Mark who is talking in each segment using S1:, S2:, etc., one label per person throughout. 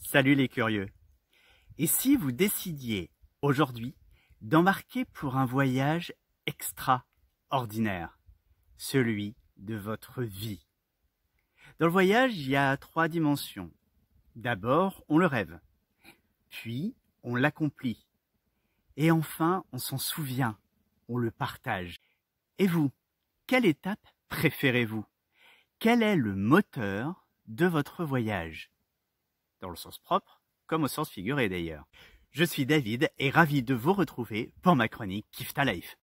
S1: Salut les curieux. Et si vous décidiez aujourd'hui d'embarquer pour un voyage extraordinaire, celui de votre vie? Dans le voyage, il y a 3 dimensions. D'abord, on le rêve, puis on l'accomplit, et enfin, on s'en souvient, on le partage. Et vous, quelle étape préférez-vous? Quel est le moteur de votre voyage? Dans le sens propre, comme au sens figuré d'ailleurs. Je suis David et ravi de vous retrouver pour ma chronique Kiffe ta life.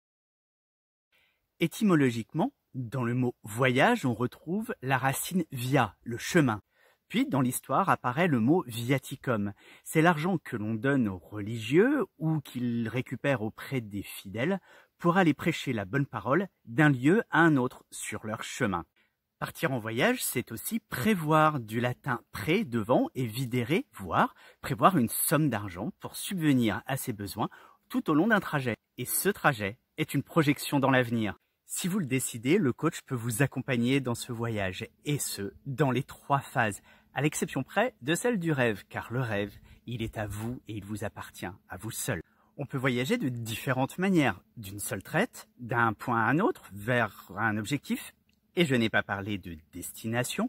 S1: Étymologiquement, dans le mot voyage, on retrouve la racine via, le chemin. Puis, dans l'histoire, apparaît le mot viaticum. C'est l'argent que l'on donne aux religieux ou qu'ils récupèrent auprès des fidèles pour aller prêcher la bonne parole d'un lieu à un autre sur leur chemin. Partir en voyage, c'est aussi prévoir, du latin pré, devant, et videre, voir, prévoir une somme d'argent pour subvenir à ses besoins tout au long d'un trajet. Et ce trajet est une projection dans l'avenir. Si vous le décidez, le coach peut vous accompagner dans ce voyage, et ce, dans les 3 phases, à l'exception près de celle du rêve, car le rêve, il est à vous et il vous appartient, à vous seul. On peut voyager de différentes manières, d'une seule traite, d'un point à un autre, vers un objectif, et je n'ai pas parlé de destination,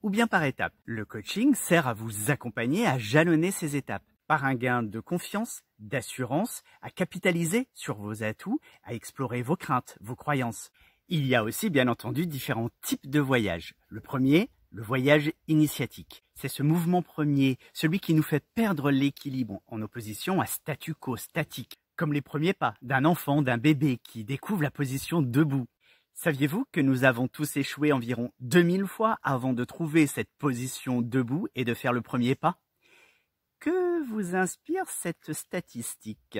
S1: ou bien par étapes. Le coaching sert à vous accompagner à jalonner ces étapes, par un gain de confiance, d'assurance, à capitaliser sur vos atouts, à explorer vos craintes, vos croyances. Il y a aussi bien entendu différents types de voyages. Le premier, le voyage initiatique. C'est ce mouvement premier, celui qui nous fait perdre l'équilibre en opposition à statu quo statique, comme les premiers pas d'un enfant, d'un bébé qui découvre la position debout. Saviez-vous que nous avons tous échoué environ 2000 fois avant de trouver cette position debout et de faire le premier pas? Que vous inspire cette statistique?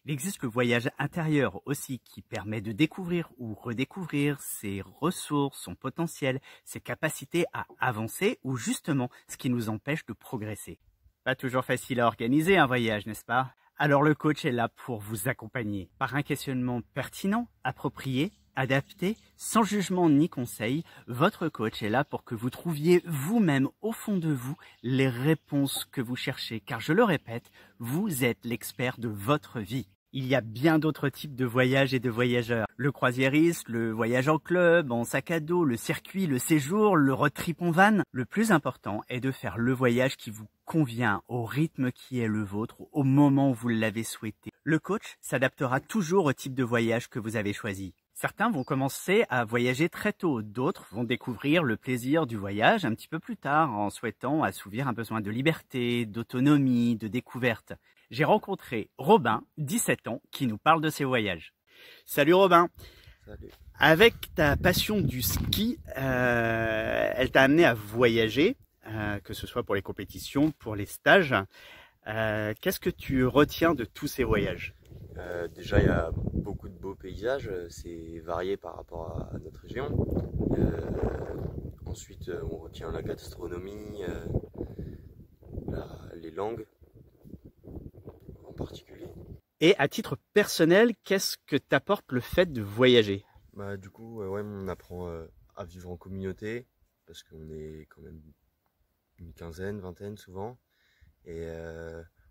S1: Il existe le voyage intérieur aussi qui permet de découvrir ou redécouvrir ses ressources, son potentiel, ses capacités à avancer ou justement ce qui nous empêche de progresser. Pas toujours facile à organiser un voyage, n'est-ce pas? Alors le coach est là pour vous accompagner par un questionnement pertinent, approprié, adapté, sans jugement ni conseil. Votre coach est là pour que vous trouviez vous-même au fond de vous les réponses que vous cherchez. Car je le répète, vous êtes l'expert de votre vie. Il y a bien d'autres types de voyages et de voyageurs. Le croisiériste, le voyage en club, en sac à dos, le circuit, le séjour, le road trip en van. Le plus important est de faire le voyage qui vous convient, au rythme qui est le vôtre, au moment où vous l'avez souhaité. Le coach s'adaptera toujours au type de voyage que vous avez choisi. Certains vont commencer à voyager très tôt, d'autres vont découvrir le plaisir du voyage un petit peu plus tard en souhaitant assouvir un besoin de liberté, d'autonomie, de découverte. J'ai rencontré Robin, 17 ans, qui nous parle de ses voyages. Salut Robin.
S2: Salut.
S1: Avec ta passion du ski, elle t'a amené à voyager, que ce soit pour les compétitions, pour les stages. Qu'est-ce que tu retiens de tous ces voyages?
S2: Déjà, il y a beaucoup de beaux paysages, c'est varié par rapport à notre région. Ensuite, on retient la gastronomie, les langues en particulier.
S1: Et à titre personnel, qu'est-ce que t'apporte le fait de voyager?
S2: Du coup, ouais, on apprend à vivre en communauté, parce qu'on est quand même une quinzaine, vingtaine souvent. Et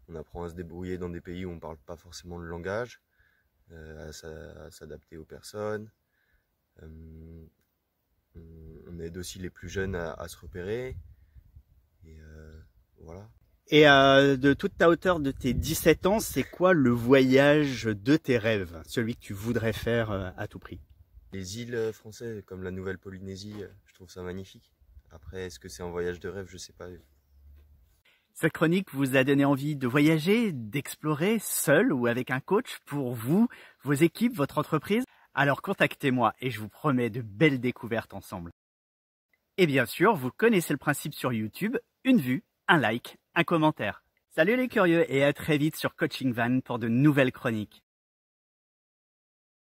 S2: on apprend à se débrouiller dans des pays où on ne parle pas forcément le langage, à s'adapter aux personnes. On aide aussi les plus jeunes à se repérer. Et voilà.
S1: Et de toute ta hauteur de tes 17 ans, c'est quoi le voyage de tes rêves? Celui que tu voudrais faire à tout prix?
S2: Les îles françaises, comme la Nouvelle-Polynésie, je trouve ça magnifique. Après, est-ce que c'est un voyage de rêve? Je sais pas.
S1: Cette chronique vous a donné envie de voyager, d'explorer seul ou avec un coach pour vous, vos équipes, votre entreprise? Alors contactez-moi et je vous promets de belles découvertes ensemble. Et bien sûr, vous connaissez le principe sur YouTube, une vue, un like, un commentaire. Salut les curieux et à très vite sur Coaching Van pour de nouvelles chroniques.